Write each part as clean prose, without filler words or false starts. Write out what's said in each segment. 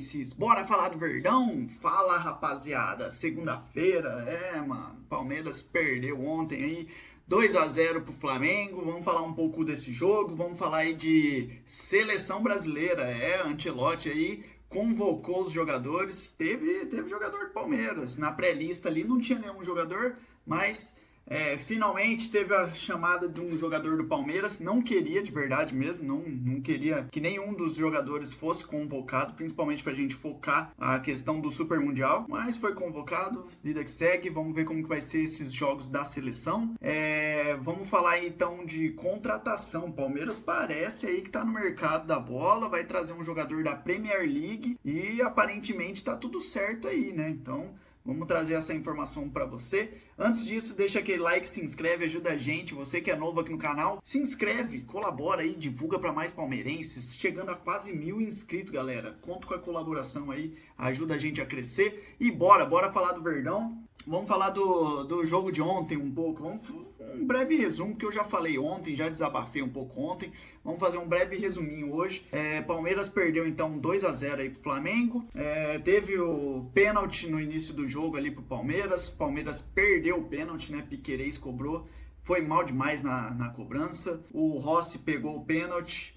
palmeirenses, bora falar do Verdão? Fala, rapaziada, segunda-feira, mano, Palmeiras perdeu ontem aí, 2-0 pro Flamengo. Vamos falar um pouco desse jogo, vamos falar aí de seleção brasileira, Ancelotti aí convocou os jogadores, teve jogador do Palmeiras, na pré-lista ali não tinha nenhum jogador, mas... finalmente teve a chamada de um jogador do Palmeiras, não queria de verdade mesmo, não queria que nenhum dos jogadores fosse convocado, principalmente pra gente focar a questão do Super Mundial, mas foi convocado, vida que segue, vamos ver como que vai ser esses jogos da seleção. Vamos falar aí, então de contratação. Palmeiras parece aí que tá no mercado da bola, vai trazer um jogador da Premier League e aparentemente tá tudo certo aí, né? Então... vamos trazer essa informação para você. Antes disso, deixa aquele like, se inscreve, ajuda a gente. Você que é novo aqui no canal, se inscreve, colabora aí, divulga para mais palmeirenses. Chegando a quase 1000 inscritos, galera. Conto com a colaboração aí, ajuda a gente a crescer. E bora falar do Verdão. Vamos falar do jogo de ontem um pouco. Um breve resumo, que eu já falei ontem, já desabafei um pouco ontem. Vamos fazer um breve resuminho hoje. Palmeiras perdeu então 2-0 aí pro Flamengo. Teve o pênalti no início do jogo ali pro Palmeiras. Palmeiras perdeu o pênalti, né? Piquerez cobrou. Foi mal demais na cobrança. O Rossi pegou o pênalti.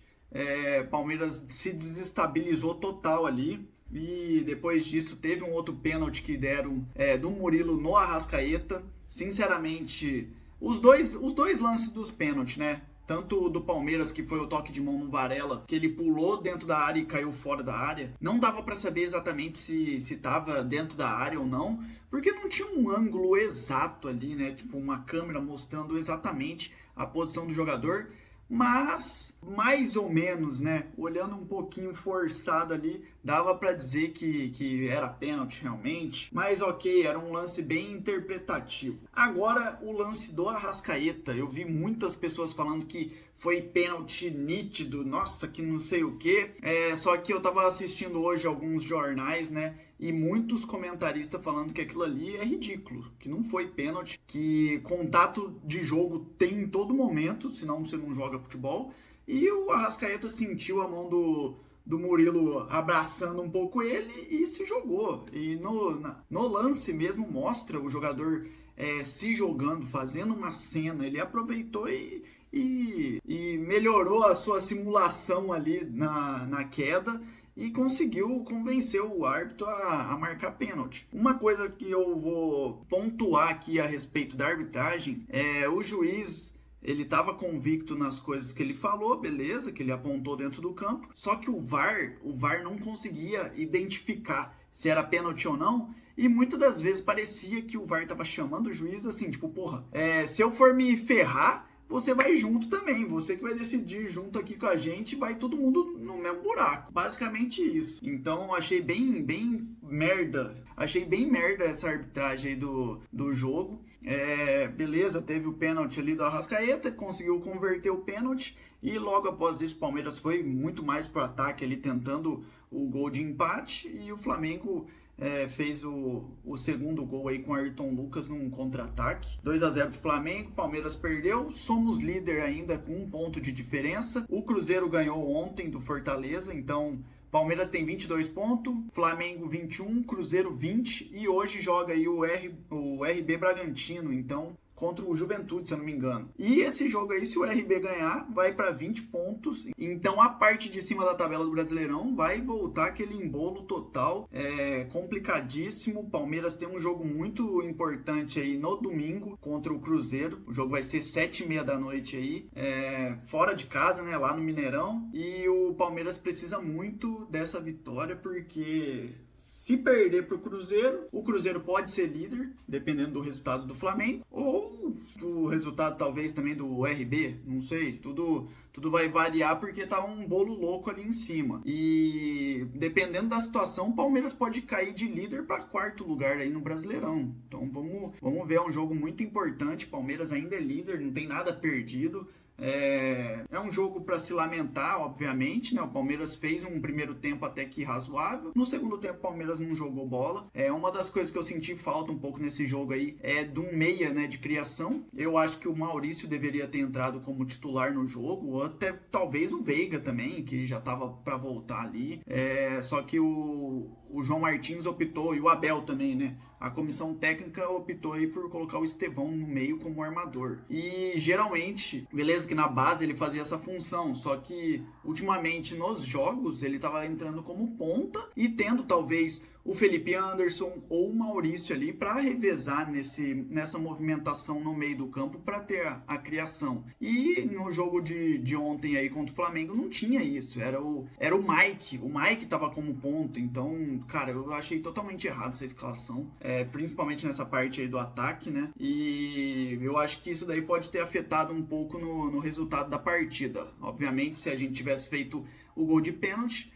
Palmeiras se desestabilizou total ali. E depois disso teve um outro pênalti que deram do Murilo no Arrascaeta. Sinceramente, os dois lances dos pênaltis, né? Tanto do Palmeiras, que foi o toque de mão no Varela, que ele pulou dentro da área e caiu fora da área. Não dava para saber exatamente se estava dentro da área ou não, porque não tinha um ângulo exato ali, né? Tipo, uma câmera mostrando exatamente a posição do jogador. Mas, mais ou menos, né, olhando um pouquinho forçado ali, dava para dizer que era pênalti realmente. Mas ok, era um lance bem interpretativo. Agora, o lance do Arrascaeta, eu vi muitas pessoas falando que foi pênalti nítido, nossa, que não sei o que. Só que eu tava assistindo hoje alguns jornais, né, e muitos comentaristas falando que aquilo ali é ridículo, que não foi pênalti, que contato de jogo tem em todo momento, senão você não joga futebol. E o Arrascaeta sentiu a mão do Murilo abraçando um pouco ele e se jogou. E no lance mesmo mostra o jogador se jogando, fazendo uma cena. Ele aproveitou e melhorou a sua simulação ali na queda e conseguiu convencer o árbitro a marcar pênalti. Uma coisa que eu vou pontuar aqui a respeito da arbitragem o juiz... ele estava convicto nas coisas que ele falou, beleza, que ele apontou dentro do campo, só que o VAR não conseguia identificar se era pênalti ou não, e muitas das vezes parecia que o VAR estava chamando o juiz assim, tipo, porra, se eu for me ferrar, você vai junto também, você que vai decidir junto aqui com a gente, vai todo mundo no mesmo buraco. Basicamente isso. Então achei bem merda. Achei bem merda essa arbitragem aí do jogo. Beleza, teve o pênalti ali do Arrascaeta, conseguiu converter o pênalti e logo após isso o Palmeiras foi muito mais pro ataque ali, tentando o gol de empate, e o Flamengo fez o segundo gol aí com o Ayrton Lucas num contra-ataque. 2-0 pro Flamengo, Palmeiras perdeu, somos líder ainda com 1 ponto de diferença. O Cruzeiro ganhou ontem do Fortaleza, então Palmeiras tem 22 pontos, Flamengo 21, Cruzeiro 20, e hoje joga aí o RB Bragantino, então contra o Juventude, se eu não me engano. E esse jogo aí, se o RB ganhar, vai para 20 pontos. Então a parte de cima da tabela do Brasileirão vai voltar aquele embolo total, complicadíssimo. O Palmeiras tem um jogo muito importante aí no domingo contra o Cruzeiro. O jogo vai ser 7h30 da noite aí, fora de casa, né, lá no Mineirão. E o Palmeiras precisa muito dessa vitória, porque se perder pro Cruzeiro, o Cruzeiro pode ser líder, dependendo do resultado do Flamengo, ou do resultado talvez também do RB, não sei, tudo vai variar porque tá um bolo louco ali em cima. E dependendo da situação, o Palmeiras pode cair de líder para 4º lugar aí no Brasileirão. Então vamos ver, é um jogo muito importante. Palmeiras ainda é líder, não tem nada perdido. É um jogo para se lamentar, obviamente, né? O Palmeiras fez um primeiro tempo até que razoável. No segundo tempo, o Palmeiras não jogou bola. Uma das coisas que eu senti falta um pouco nesse jogo aí é de um meia, né, de criação. Eu acho que o Maurício deveria ter entrado como titular no jogo, ou até talvez o Veiga também, que já tava para voltar ali. Só que o João Martins optou, e o Abel também, né? A comissão técnica optou aí por colocar o Estevão no meio como armador. E geralmente, beleza que na base ele fazia essa função, só que ultimamente nos jogos ele estava entrando como ponta e tendo talvez o Felipe Anderson ou o Maurício ali para revezar nessa movimentação no meio do campo para ter a criação. E no jogo de ontem aí contra o Flamengo não tinha isso, era o Mike. O Mike estava como ponta, então, cara, eu achei totalmente errado essa escalação, principalmente nessa parte aí do ataque, né? E eu acho que isso daí pode ter afetado um pouco no resultado da partida. Obviamente, se a gente tivesse feito o gol de pênalti,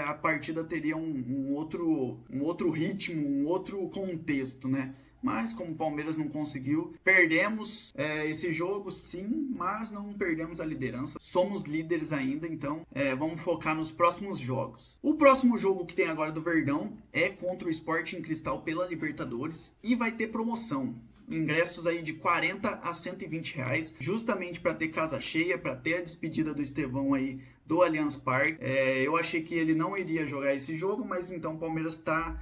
a partida teria um outro ritmo, um outro contexto, né? Mas como o Palmeiras não conseguiu, perdemos esse jogo sim, mas não perdemos a liderança. Somos líderes ainda, então vamos focar nos próximos jogos. O próximo jogo que tem agora do Verdão é contra o Sporting Cristal pela Libertadores e vai ter promoção. Ingressos aí de 40 a 120 reais, justamente para ter casa cheia, para ter a despedida do Estevão aí do Allianz Parque. Eu achei que ele não iria jogar esse jogo, mas então o Palmeiras tá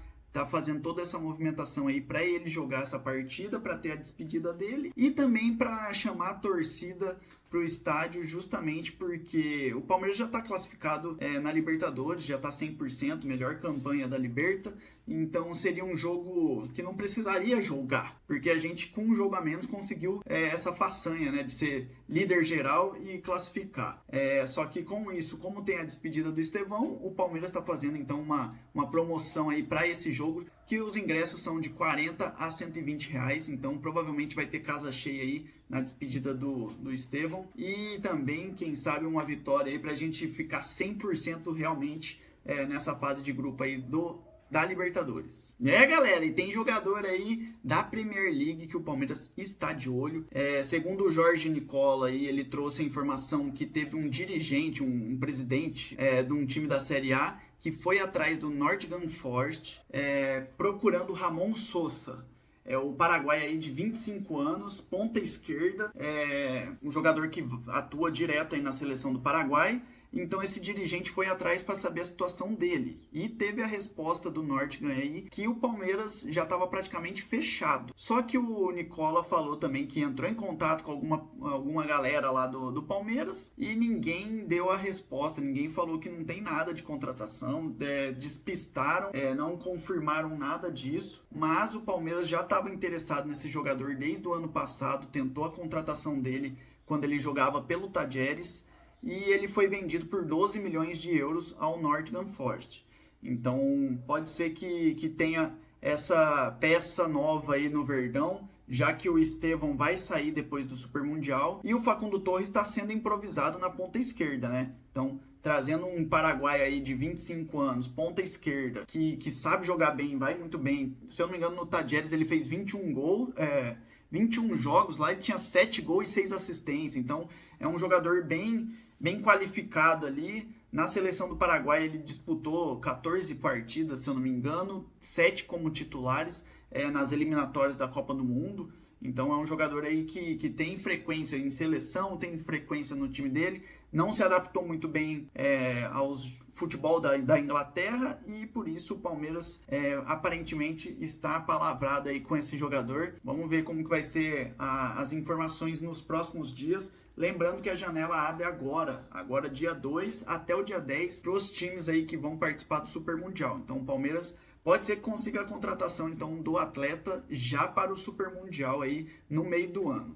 fazendo toda essa movimentação aí para ele jogar essa partida, para ter a despedida dele e também para chamar a torcida para o estádio, justamente porque o Palmeiras já está classificado na Libertadores, já está 100%, melhor campanha da Liberta, então seria um jogo que não precisaria jogar, porque a gente com um jogo a menos conseguiu essa façanha, né, de ser líder geral e classificar. Só que com isso, como tem a despedida do Estevão, o Palmeiras está fazendo então uma promoção aí para esse jogo, que os ingressos são de 40 a 120 reais, então provavelmente vai ter casa cheia aí na despedida do Estevão, e também, quem sabe, uma vitória aí pra gente ficar 100% realmente nessa fase de grupo aí da Libertadores. Galera, e tem jogador aí da Premier League que o Palmeiras está de olho. Segundo o Jorge Nicola, aí, ele trouxe a informação que teve um dirigente, um presidente de um time da Série A, que foi atrás do Nottingham Forest procurando Ramon Sosa. O Paraguai aí de 25 anos, ponta esquerda, um jogador que atua direto aí na seleção do Paraguai. Então esse dirigente foi atrás para saber a situação dele e teve a resposta do Nottingham aí que o Palmeiras já estava praticamente fechado. Só que o Nicola falou também que entrou em contato com alguma galera lá do Palmeiras e ninguém deu a resposta, ninguém falou que não tem nada de contratação, despistaram, não confirmaram nada disso, mas o Palmeiras já estava interessado nesse jogador desde o ano passado, tentou a contratação dele quando ele jogava pelo Tajeres, e ele foi vendido por 12 milhões de euros ao Nottingham Forest. Então pode ser que tenha essa peça nova aí no Verdão, já que o Estevão vai sair depois do Super Mundial e o Facundo Torres está sendo improvisado na ponta esquerda, né? Então, trazendo um Paraguai aí de 25 anos, ponta esquerda, que sabe jogar bem, vai muito bem. Se eu não me engano, no Tajeres ele fez 21 gols, 21 jogos lá, ele tinha 7 gols e 6 assistências. Então, é um jogador bem qualificado ali. Na seleção do Paraguai ele disputou 14 partidas, se eu não me engano, 7 como titulares nas eliminatórias da Copa do Mundo. Então é um jogador aí que tem frequência em seleção, tem frequência no time dele, não se adaptou muito bem aos futebol da Inglaterra e por isso o Palmeiras aparentemente está apalavrado aí com esse jogador. Vamos ver como que vai ser as informações nos próximos dias. Lembrando que a janela abre agora dia 2 até o dia 10, para os times aí que vão participar do Super Mundial. Então o Palmeiras pode ser que consiga a contratação então do atleta já para o Super Mundial aí no meio do ano.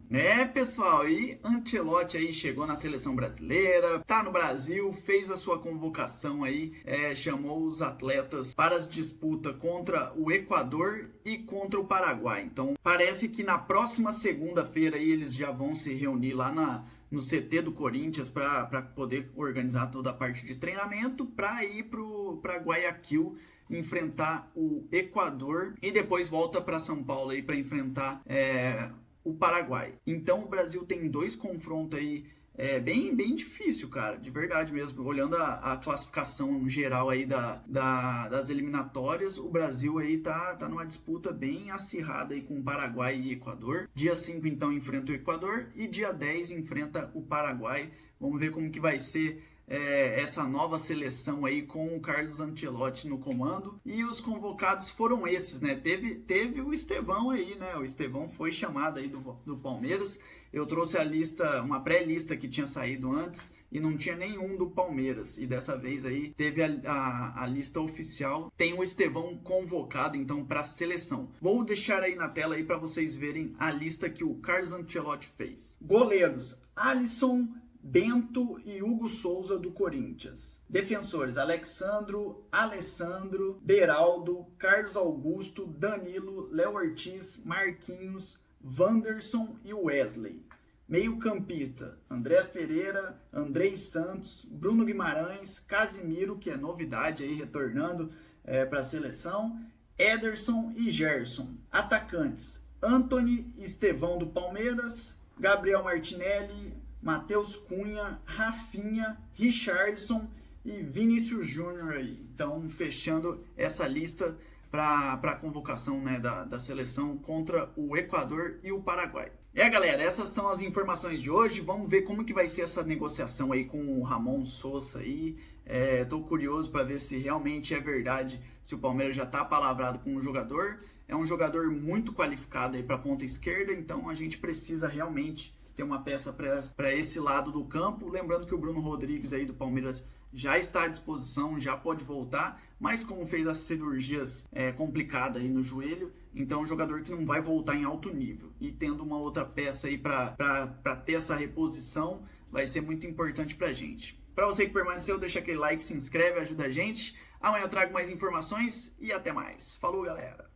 Pessoal, e Ancelotti aí chegou na seleção brasileira, tá no Brasil, fez a sua convocação aí, chamou os atletas para as disputas contra o Equador e contra o Paraguai. Então parece que na próxima segunda-feira aí eles já vão se reunir lá no CT do Corinthians para poder organizar toda a parte de treinamento para ir para Guayaquil enfrentar o Equador e depois volta para São Paulo aí para enfrentar o Paraguai. Então o Brasil tem 2 confrontos aí bem difícil, cara, de verdade mesmo. Olhando a classificação geral aí das eliminatórias, o Brasil aí tá numa disputa bem acirrada aí com o Paraguai e Equador. Dia 5 então enfrenta o Equador e dia 10 enfrenta o Paraguai. Vamos ver como que vai ser essa nova seleção aí com o Carlos Ancelotti no comando. E os convocados foram esses, né? Teve o Estevão aí, né? O Estevão foi chamado aí do Palmeiras. Eu trouxe a lista, uma pré-lista que tinha saído antes e não tinha nenhum do Palmeiras. E dessa vez aí teve a lista oficial. Tem o Estevão convocado então para a seleção. Vou deixar aí na tela aí para vocês verem a lista que o Carlos Ancelotti fez. Goleiros: Alisson, Bento e Hugo Souza do Corinthians. Defensores: Alexandro, Alessandro, Beraldo, Carlos Augusto, Danilo, Léo Ortiz, Marquinhos, Wanderson e Wesley. Meio-campista: Andrés Pereira, Andrei Santos, Bruno Guimarães, Casimiro, que é novidade aí retornando para a seleção, Ederson e Gerson. Atacantes: Antony, Estevão do Palmeiras, Gabriel Martinelli, Matheus Cunha, Rafinha, Richarlison e Vinícius Júnior aí. Então, fechando essa lista para a convocação, né, da seleção contra o Equador e o Paraguai. Galera, essas são as informações de hoje. Vamos ver como que vai ser essa negociação aí com o Ramon Sousa aí. Tô curioso para ver se realmente é verdade, se o Palmeiras já está palavrado com o jogador. É um jogador muito qualificado aí para a ponta esquerda, então a gente precisa realmente ter uma peça para esse lado do campo. Lembrando que o Bruno Rodrigues aí do Palmeiras já está à disposição, já pode voltar, mas como fez as cirurgias complicadas aí no joelho, então é um jogador que não vai voltar em alto nível. E tendo uma outra peça aí para ter essa reposição, vai ser muito importante para a gente. Para você que permaneceu, deixa aquele like, se inscreve, ajuda a gente. Amanhã eu trago mais informações e até mais. Falou, galera!